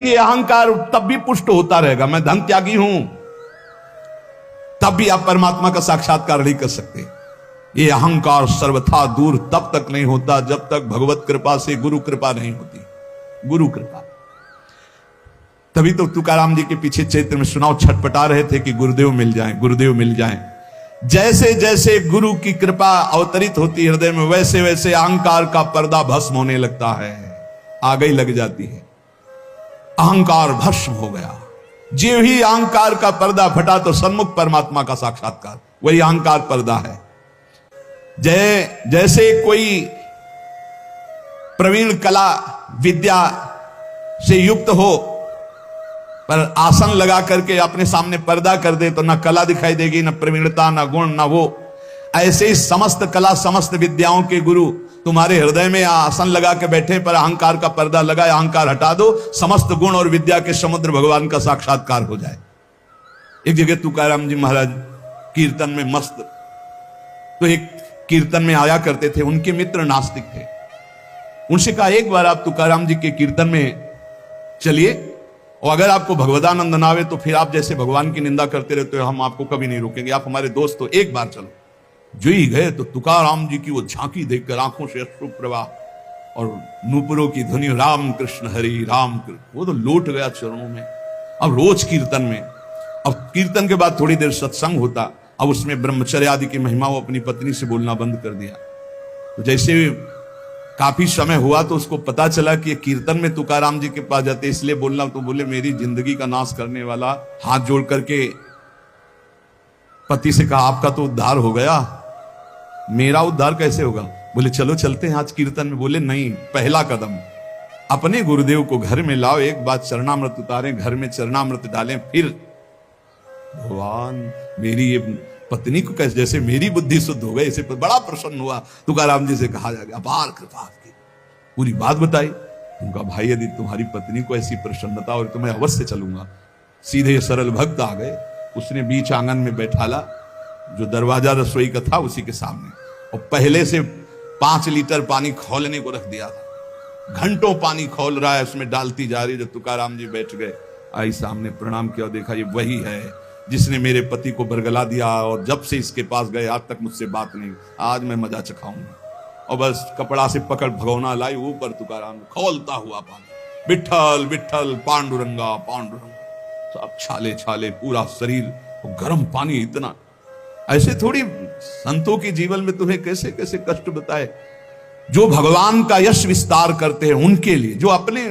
ये अहंकार तब भी पुष्ट होता रहेगा, मैं धन त्यागी हूं, तब भी आप परमात्मा का साक्षात्कार नहीं कर सकते। ये अहंकार सर्वथा दूर तब तक नहीं होता जब तक भगवत कृपा से गुरु कृपा नहीं होती। गुरु कृपा, तभी तो तुकाराम जी के पीछे चैत्र में सुनाओ छटपटा रहे थे कि गुरुदेव मिल जाएं, गुरुदेव मिल जाएं। जैसे जैसे गुरु की कृपा अवतरित होती हृदय में, वैसे वैसे अहंकार का पर्दा भस्म होने लगता है, आग ही लग जाती है, अहंकार भस्म हो गया। जो ही अहंकार का पर्दा फटा तो सन्मुख परमात्मा का साक्षात्कार, वही अहंकार पर्दा है। जैसे कोई प्रवीण कला विद्या से युक्त हो पर आसन लगा करके अपने सामने पर्दा कर दे तो ना कला दिखाई देगी, ना प्रवीणता, ना गुण, ना वो। ऐसे ही समस्त कला समस्त विद्याओं के गुरु तुम्हारे हृदय में आसन लगा के बैठे पर अहंकार का पर्दा लगा, अहंकार हटा दो, समस्त गुण और विद्या के समुद्र भगवान का साक्षात्कार हो जाए। एक जगह तुकाराम जी महाराज कीर्तन में मस्त, तो एक कीर्तन में आया करते थे, उनके मित्र नास्तिक थे। उनसे कहा एक बार आप तुकाराम जी के कीर्तन में चलिए और अगर आपको भगवदानंद ना आवे तो फिर आप जैसे भगवान की निंदा करते रहते हो, हम आपको कभी नहीं रोकेंगे, आप हमारे दोस्त हो, एक बार चलो। जो ही गए तो तुकाराम जी की वो झांकी देखकर आंखों से अश्रु प्रवाह और नूपुरों की ध्वनि, राम कृष्ण हरि राम कृष्ण, वो तो लौट गया चरणों में। अब रोज कीर्तन में, अब कीर्तन के बाद थोड़ी देर सत्संग होता, अब उसमें ब्रह्मचर्य आदि की महिमा वो अपनी पत्नी से बोलना बंद कर दिया। तो जैसे काफी समय हुआ तो उसको पता चला कि कीर्तन में तुकाराम जी के पास जाते इसलिए बोलना, तो बोले मेरी जिंदगी का नाश करने वाला, हाथ जोड़ करके पति से कहा आपका तो उद्धार हो गया, मेरा उद्धार कैसे होगा? बोले चलो चलते हैं आज कीर्तन में। बोले नहीं, पहला कदम अपने गुरुदेव को घर में लाओ, एक बार चरणामृत उतारें, घर में चरणामृत डालें, फिर भगवान मेरी ये पत्नी को कैसे, जैसे मेरी बुद्धि शुद्ध हो गई, इसे बड़ा प्रसन्न हुआ। तुकाराम जी से कहा जा गया अपार कृपा आपकी, पूरी बात बताई। उनका भाई यदि तुम्हारी पत्नी को ऐसी प्रसन्नता और तो मैं अवश्य चलूंगा। सीधे सरल भक्त आ गए, उसने बीच आंगन में बैठाला, जो दरवाजा रसोई का था उसी के सामने, और पहले से 5 लीटर पानी खौलने को रख दिया था। घंटों पानी खौल रहा है, उसमें डालती जा रही। जब तुकाराम जी बैठ गए, आई सामने प्रणाम किया, देखा ये वही है जिसने मेरे पति को बरगला दिया और जब से इसके पास गए आज तक मुझसे बात नहीं, आज मैं मजा चखाऊंगा। और बस कपड़ा से पकड़ भगोना लाई, ऊपर तुकाराम खोलता हुआ पानी, विठल विठल पांडुरंगा पांडुरंगा, सब छाले छाले पूरा शरीर, गर्म पानी इतना। ऐसे थोड़ी संतों के जीवन में तुम्हें कैसे कैसे कष्ट बताए। जो भगवान का यश विस्तार करते हैं उनके लिए, जो अपने